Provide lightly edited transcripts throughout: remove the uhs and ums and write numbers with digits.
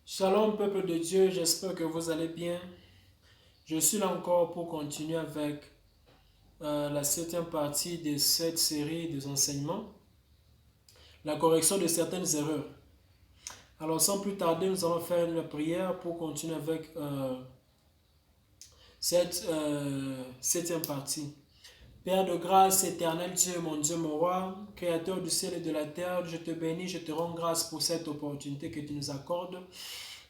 Shalom peuple de Dieu, j'espère que vous allez bien. Je suis là encore pour continuer avec la septième partie de cette série des enseignements, la correction de certaines erreurs. Alors sans plus tarder, nous allons faire une prière pour continuer avec cette septième partie. Père de grâce, éternel Dieu, mon Dieu, mon roi, créateur du ciel et de la terre, je te bénis, je te rends grâce pour cette opportunité que tu nous accordes.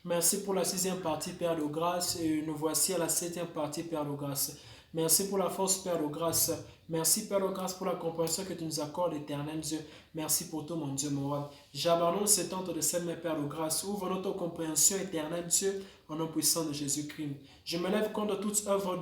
Merci pour la sixième partie, Père de grâce, et nous voici à la septième partie, Père de grâce. Merci pour la force, Père de grâce. Merci, Père de grâce, pour la compréhension que tu nous accordes, éternel Dieu. Merci pour tout, mon Dieu, mon roi. J'abandonne ce temps de cette main, Père de grâce. Ouvre notre compréhension, éternel Dieu, au nom puissant de Jésus-Christ. Je me lève contre toute œuvre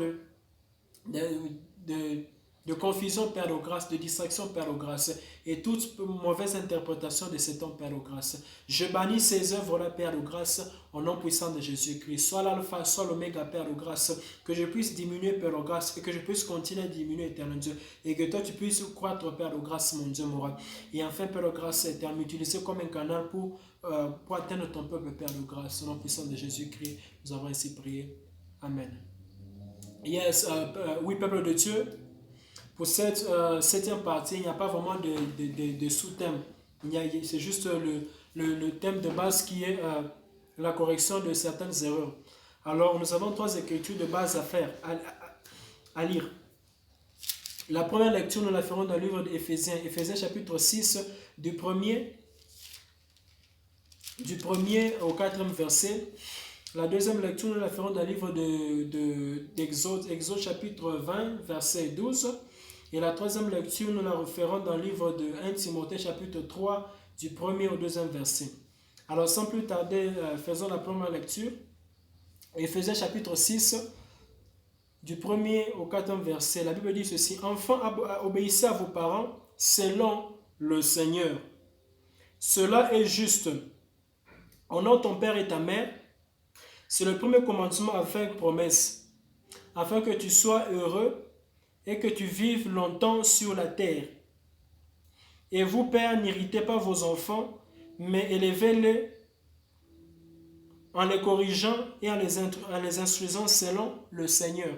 de confusion, Père de grâce, de distraction, Père de grâce, et toute mauvaise interprétation de ces temps, Père de grâce. Je bannis ces œuvres-là, Père de grâce, au nom puissant de Jésus-Christ. Soit l'alpha, soit l'oméga, Père de grâce, que je puisse diminuer, Père de grâce, et que je puisse continuer à diminuer, éternel Dieu, et que toi, tu puisses croître, Père de grâce, mon Dieu, mon roi. Et enfin, Père de grâce, éternel, m'utiliser comme un canal pour atteindre ton peuple, Père de grâce, au nom puissant de Jésus-Christ. Nous avons ainsi prié. Amen. Yes, oui, peuple de Dieu. Pour cette septième partie, il n'y a pas vraiment de sous-thème. C'est juste le thème de base qui est la correction de certaines erreurs. Alors, nous avons trois écritures de base à faire, à lire. La première lecture, nous la ferons dans le livre d'Éphésiens, Éphésiens chapitre 6, du premier au 4e verset. La deuxième lecture, nous la ferons dans le livre d'Exode, Exode chapitre 20, verset 12. Et la troisième lecture, nous la referons dans le livre de 1 Timothée chapitre 3, du 1er au 2e verset. Alors sans plus tarder, faisons la première lecture. Éphésiens chapitre 6, du 1er au 4e verset. La Bible dit ceci: Enfants, obéissez à vos parents selon le Seigneur. Cela est juste. Honore ton père et ta mère. C'est le premier commandement avec promesse, afin que tu sois heureux et que tu vives longtemps sur la terre. Et vous, pères, n'irritez pas vos enfants, mais élevez-les en les corrigeant et en les instruisant selon le Seigneur.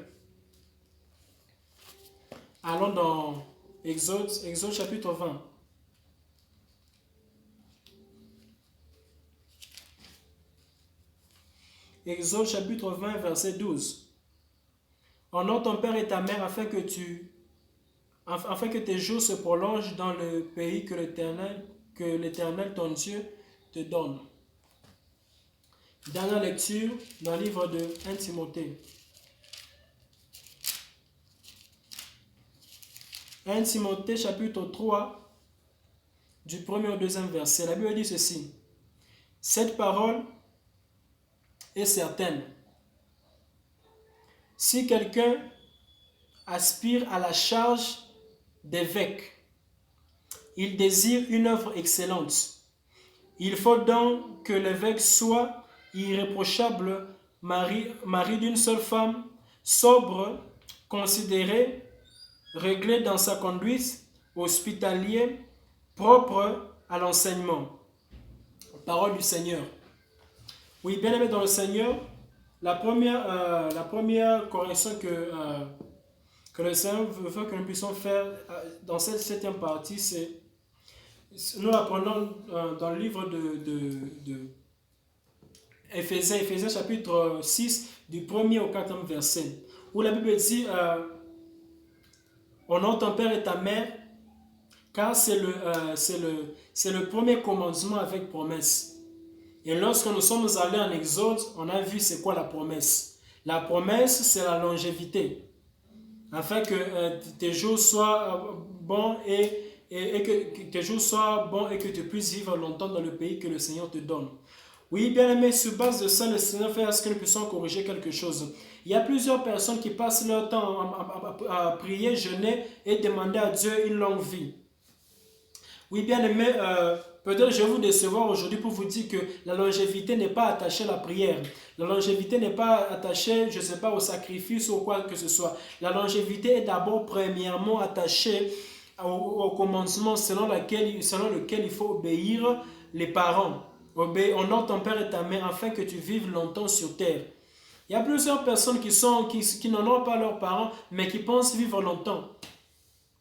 Allons dans Exode chapitre 20. Exode chapitre 20, verset 12. Honore ton père et ta mère afin que tes jours se prolongent dans le pays que l'Éternel ton Dieu te donne. Dernière lecture dans le livre de 1 Timothée. 1 Timothée chapitre 3, du 1er au 2e verset. La Bible dit ceci: Cette parole est certaine. Si quelqu'un aspire à la charge d'évêque, il désire une œuvre excellente. Il faut donc que l'évêque soit irréprochable, mari d'une seule femme, sobre, considéré, réglé dans sa conduite, hospitalier, propre à l'enseignement. Parole du Seigneur. Oui, bien aimé dans le Seigneur, la première correction que le Seigneur veut que nous puissions faire dans cette septième partie, c'est, nous apprenons dans le livre de Éphésiens chapitre 6, du 1er au 4e verset, où la Bible dit honore ton père et ta mère, car c'est le premier commandement avec promesse. Et lorsque nous sommes allés en Exode, on a vu c'est quoi la promesse. La promesse, c'est la longévité, afin que tes jours soient bons et que tes jours soient bons et que tu puisses vivre longtemps dans le pays que le Seigneur te donne. Oui, bien aimé, sur base de ça, le Seigneur fait à ce que nous puissions corriger quelque chose. Il y a plusieurs personnes qui passent leur temps à prier, jeûner et demander à Dieu une longue vie. Oui, bien aimé, peut-être je vais vous décevoir aujourd'hui pour vous dire que la longévité n'est pas attachée à la prière. La longévité n'est pas attachée, je ne sais pas, au sacrifice ou quoi que ce soit. La longévité est d'abord premièrement attachée au commandement selon lequel il faut obéir les parents. Honore ton père et ta mère afin que tu vives longtemps sur terre. Il y a plusieurs personnes qui n'honorent pas leurs parents, mais qui pensent vivre longtemps.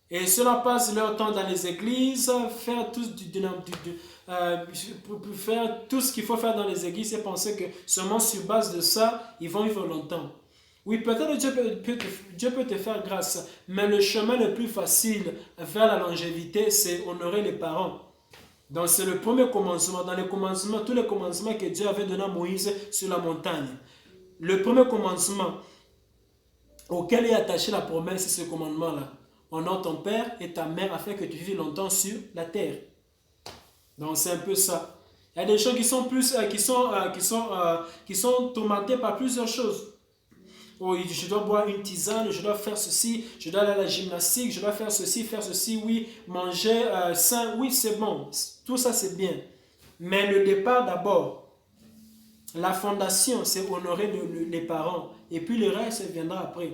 Et cela passe leur temps dans les églises, faire faire tout ce qu'il faut faire dans les églises et penser que seulement sur base de ça, ils vont vivre longtemps. Oui, peut-être Dieu peut te faire grâce, mais le chemin le plus facile vers la longévité, c'est honorer les parents. Donc c'est le premier commencement. Dans les commencements, tous les commencements que Dieu avait donné à Moïse sur la montagne. Le premier commencement auquel est attachée la promesse, c'est ce commandement-là. Honore ton père et ta mère afin que tu vives longtemps sur la terre. Donc c'est un peu ça. Il y a des gens qui sont tourmentés par plusieurs choses. Oh, je dois boire une tisane, je dois faire ceci, je dois aller à la gymnastique, je dois faire ceci, oui, manger sain, oui, c'est bon. Tout ça, c'est bien. Mais le départ d'abord, la fondation, c'est honorer les parents. Et puis le reste viendra après.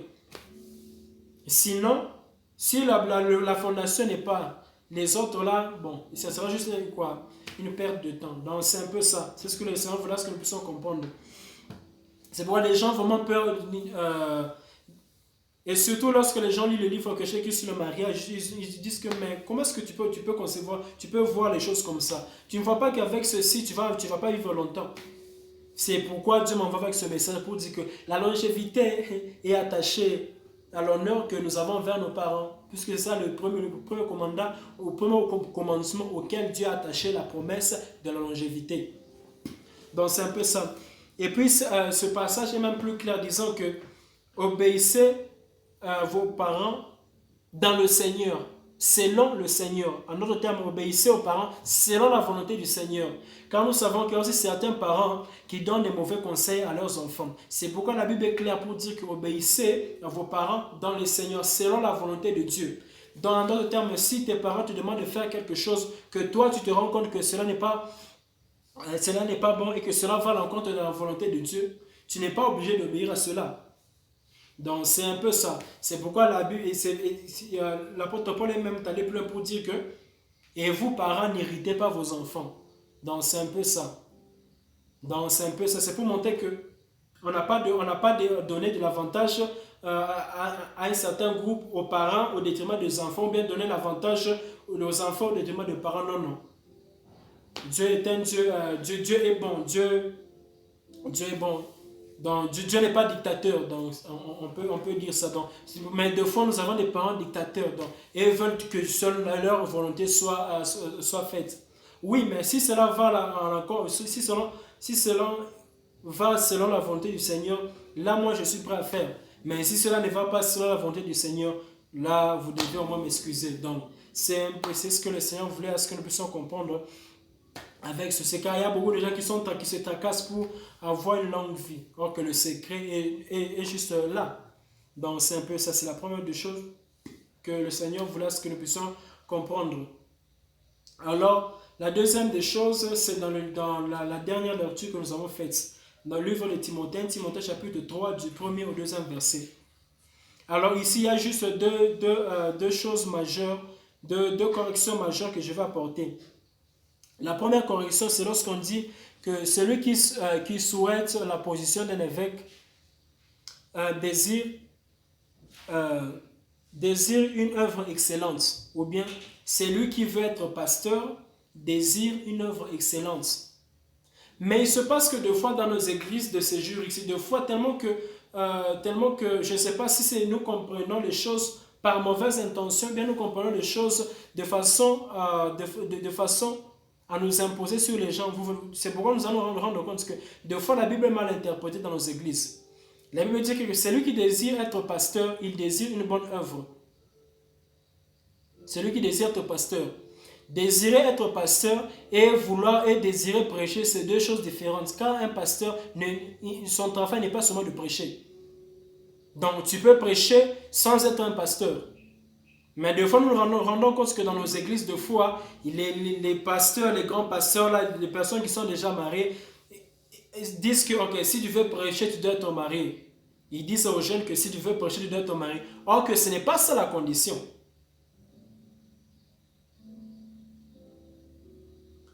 Sinon, si la fondation n'est pas, les autres là, bon, ça sera juste quoi, une perte de temps. Donc c'est un peu ça. C'est ce que le Seigneur voulait que nous puissions comprendre. C'est pourquoi les gens vraiment peur. Et surtout lorsque les gens lisent le livre que j'ai écrit sur le mariage, ils disent que mais comment est-ce que tu peux concevoir, tu peux voir les choses comme ça. Tu ne vois pas qu'avec ceci, tu vas pas vivre longtemps. C'est pourquoi Dieu m'envoie avec ce message pour dire que la longévité est attachée à l'honneur que nous avons vers nos parents. Puisque c'est ça le premier commencement auquel Dieu a attaché la promesse de la longévité. Donc c'est un peu ça. Et puis ce passage est même plus clair disant que obéissez vos parents dans le Seigneur, selon le Seigneur. En d'autres termes, obéissez aux parents selon la volonté du Seigneur. Car nous savons qu'il y a aussi certains parents qui donnent des mauvais conseils à leurs enfants. C'est pourquoi la Bible est claire pour dire que obéissez à vos parents dans le Seigneur, selon la volonté de Dieu. Dans d'autres termes, si tes parents te demandent de faire quelque chose, que toi tu te rends compte que cela n'est pas bon et que cela va à l'encontre de la volonté de Dieu, tu n'es pas obligé d'obéir à cela. Donc c'est un peu ça. C'est pourquoi l'apôtre Paul est même allé plus loin pour dire que et vous parents n'irritez pas vos enfants. Donc c'est un peu ça. C'est pour montrer que on n'a pas donné de l'avantage à un certain groupe aux parents au détriment des enfants, ou bien donner l'avantage aux enfants au détriment des parents. Non, non. Dieu est un Dieu, Dieu est bon, Dieu est bon. Donc, Dieu n'est pas dictateur, donc on peut dire ça. Donc, mais des fois, nous avons des parents dictateurs, donc, et ils veulent que seule leur volonté soit faite. Oui, mais si cela va si cela va selon la volonté du Seigneur, là, moi, je suis prêt à faire. Mais si cela ne va pas selon la volonté du Seigneur, là, vous devez au moins m'excuser. Donc, c'est ce que le Seigneur voulait, à ce que nous puissions comprendre avec ce secret. Il y a beaucoup de gens qui se tracassent pour avoir une longue vie. Or que le secret est juste là. Donc c'est un peu ça. C'est la première des choses que le Seigneur voulait que nous puissions comprendre. Alors, la deuxième des choses, c'est dans la dernière lecture que nous avons faite. Dans le livre de Timothée chapitre 3, du 1er au 2e verset. Alors ici, il y a juste deux choses majeures, deux corrections majeures que je vais apporter. La première correction, c'est lorsqu'on dit que celui qui souhaite la position d'un évêque désire une œuvre excellente. Ou bien, celui qui veut être pasteur désire une œuvre excellente. Mais il se passe que des fois dans nos églises de ces jours ici, des fois tellement que je ne sais pas si nous comprenons les choses par mauvaise intention, bien nous comprenons les choses de façon à nous imposer sur les gens. C'est pourquoi nous allons nous rendre compte que des fois la Bible est mal interprétée dans nos églises. La Bible dit que celui qui désire être pasteur, il désire une bonne œuvre. Celui qui désire être pasteur. Désirer être pasteur et vouloir et désirer prêcher, c'est deux choses différentes. Car un pasteur, son travail n'est pas seulement de prêcher. Donc tu peux prêcher sans être un pasteur. Mais des fois, nous nous rendons compte que dans nos églises, de foi, les pasteurs, les grands pasteurs, là, les personnes qui sont déjà mariées, disent que okay, si tu veux prêcher, tu dois être marié. Ils disent aux jeunes que si tu veux prêcher, tu dois être marié. Or que ce n'est pas ça la condition.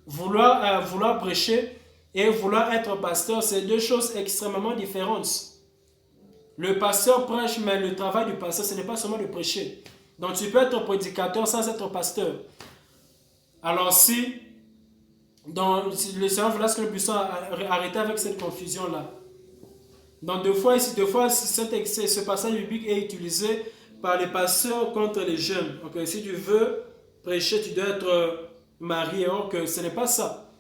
vouloir prêcher et vouloir être pasteur, c'est deux choses extrêmement différentes. Le pasteur prêche, mais le travail du pasteur, ce n'est pas seulement de prêcher. Donc tu peux être prédicateur sans être pasteur. Alors si le Seigneur voulait que nous puissions arrêter avec cette confusion-là. Donc deux fois, ce passage biblique est utilisé par les pasteurs contre les jeunes. Okay? Si tu veux prêcher, tu dois être marié. Or que ce n'est pas ça.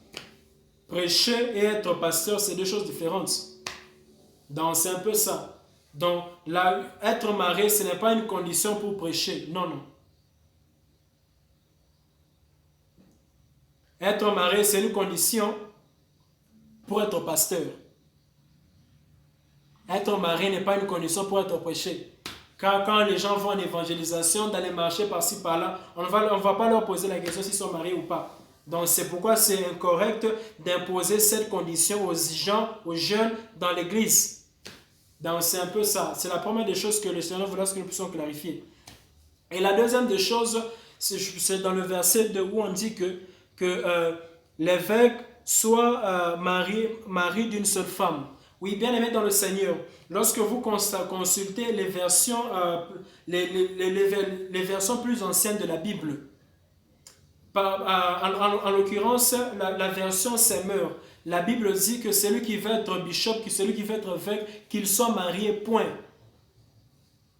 Prêcher et être pasteur, c'est deux choses différentes. Donc c'est un peu ça. Donc être marié, ce n'est pas une condition pour prêcher. Non, non. Être marié, c'est une condition pour être pasteur. Être marié n'est pas une condition pour être prêché. Car quand les gens vont en évangélisation, dans les marchés par-ci par-là, on ne va pas leur poser la question s'ils sont mariés ou pas. Donc c'est pourquoi c'est incorrect d'imposer cette condition aux gens, aux jeunes dans l'église. Donc c'est un peu ça. C'est la première des choses que le Seigneur voulait que nous puissions clarifier. Et la deuxième des choses, c'est dans le verset où on dit que l'évêque soit mari d'une seule femme. Oui, bien aimé dans le Seigneur, lorsque vous consultez les versions, les versions plus anciennes de la Bible, en l'occurrence, la version Semeur, la Bible dit que celui qui veut être bishop, celui qui veut être évêque, qu'il soit marié, point.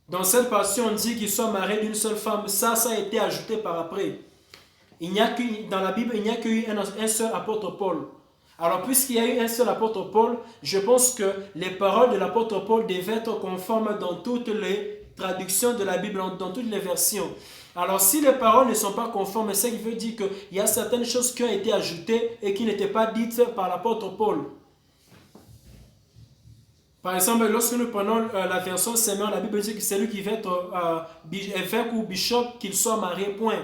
Dans cette version, on dit qu'il soit marié d'une seule femme. Ça a été ajouté par après. Dans la Bible, il n'y a qu'un seul apôtre Paul. Alors, puisqu'il y a eu un seul apôtre Paul, je pense que les paroles de l'apôtre Paul devaient être conformes dans toutes les traductions de la Bible, dans toutes les versions. Alors, si les paroles ne sont pas conformes, c'est ce qui veut dire qu'il y a certaines choses qui ont été ajoutées et qui n'étaient pas dites par l'apôtre Paul. Par exemple, lorsque nous prenons la version Semeur, la Bible dit que celui qui veut être évêque ou bishop, qu'il soit marié, point.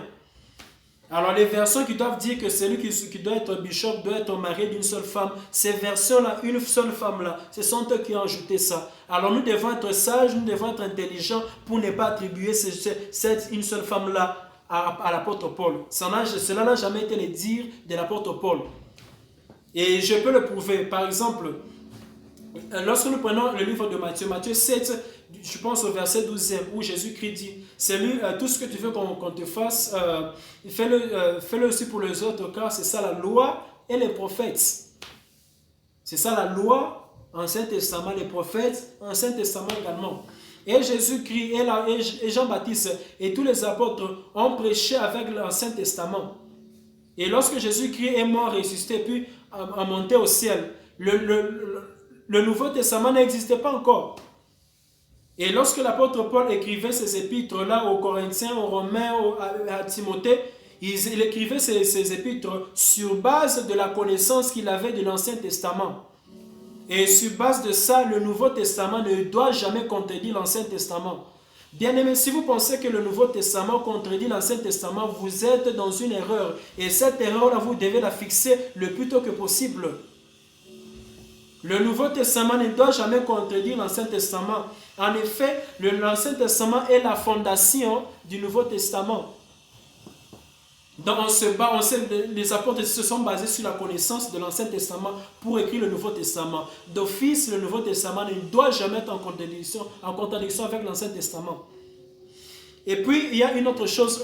Alors les versions qui doivent dire que celui qui doit être bishop doit être marié d'une seule femme, ces versions-là, une seule femme-là, ce sont eux qui ont ajouté ça. Alors nous devons être sages, nous devons être intelligents pour ne pas attribuer une seule femme-là à l'apôtre Paul. Cela n'a jamais été le dire de l'apôtre Paul. Et je peux le prouver. Par exemple, lorsque nous prenons le livre de Matthieu, Matthieu 7, je pense au verset 12e, où Jésus-Christ dit, tout ce que tu veux qu'on te fasse, fais-le aussi pour les autres, car c'est ça la loi et les prophètes. C'est ça la loi, Ancien Testament, les prophètes, Ancien Testament également. Et Jésus-Christ et Jean-Baptiste et tous les apôtres ont prêché avec l'Ancien Testament. Et lorsque Jésus-Christ est mort, ressuscité, puis a monté au ciel, le Nouveau Testament n'existait pas encore. Et lorsque l'apôtre Paul écrivait ces épîtres-là aux Corinthiens, aux Romains, à Timothée, il écrivait ces épîtres sur base de la connaissance qu'il avait de l'Ancien Testament. Et sur base de ça, le Nouveau Testament ne doit jamais contredire l'Ancien Testament. Bien aimé, si vous pensez que le Nouveau Testament contredit l'Ancien Testament, vous êtes dans une erreur. Et cette erreur-là, vous devez la fixer le plus tôt que possible. Le Nouveau Testament ne doit jamais contredire l'Ancien Testament. En effet, l'Ancien Testament est la fondation du Nouveau Testament. Donc les apôtres se sont basés sur la connaissance de l'Ancien Testament pour écrire le Nouveau Testament. D'office, le Nouveau Testament ne doit jamais être en contradiction avec l'Ancien Testament. Et puis, il y a une autre chose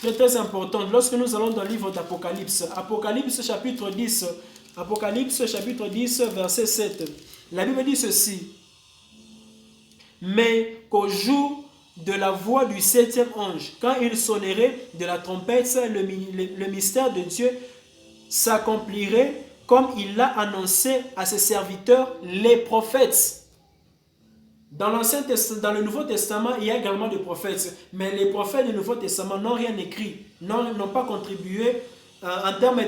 très très importante. Lorsque nous allons dans le livre d'Apocalypse, Apocalypse chapitre 10, verset 7, la Bible dit ceci. Mais qu'au jour de la voix du septième ange, quand il sonnerait de la trompette, le mystère de Dieu s'accomplirait comme il l'a annoncé à ses serviteurs, les prophètes. Dans le Nouveau Testament, il y a également des prophètes, mais les prophètes du Nouveau Testament n'ont rien écrit, n'ont pas contribué en termes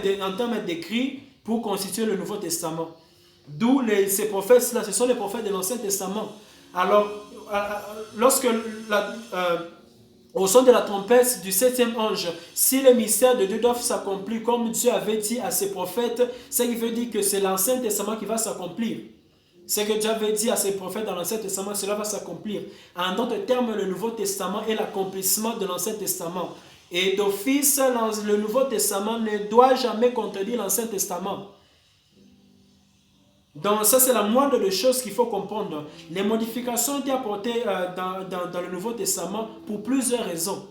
d'écrit pour constituer le Nouveau Testament. D'où ces prophètes-là, ce sont les prophètes de l'Ancien Testament. Alors, lorsque au son de la trompette du septième ange, si les mystères de Dieu doivent s'accomplir comme Dieu avait dit à ses prophètes, ce qui veut dire que c'est l'Ancien Testament qui va s'accomplir. Ce que Dieu avait dit à ses prophètes dans l'Ancien Testament, cela va s'accomplir. En d'autres termes, le Nouveau Testament est l'accomplissement de l'Ancien Testament. Et d'office, le Nouveau Testament ne doit jamais contredire l'Ancien Testament. Donc ça, c'est la moindre des choses qu'il faut comprendre. Les modifications ont été apportées dans le Nouveau Testament pour plusieurs raisons.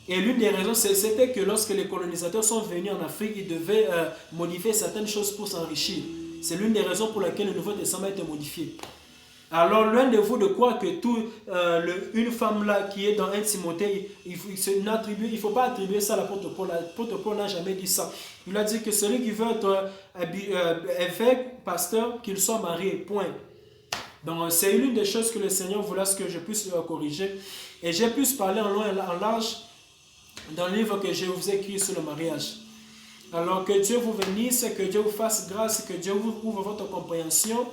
Et l'une des raisons, c'était que lorsque les colonisateurs sont venus en Afrique, ils devaient modifier certaines choses pour s'enrichir. C'est l'une des raisons pour lesquelles le Nouveau Testament a été modifié. Alors, loin de vous de croire que une femme là qui est dans 1 Timothée, il ne faut pas attribuer ça à l'apôtre Paul. L'apôtre Paul n'a jamais dit ça. Il a dit que celui qui veut être évêque, pasteur, qu'il soit marié, point. Donc, c'est l'une des choses que le Seigneur voulait que je puisse corriger. Et j'ai pu parler en long et en large dans le livre que je vous ai écrit sur le mariage. Alors, que Dieu vous bénisse, que Dieu vous fasse grâce, que Dieu vous ouvre votre compréhension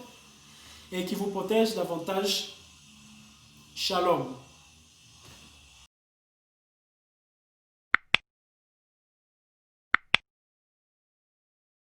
et qui vous protège davantage. Shalom.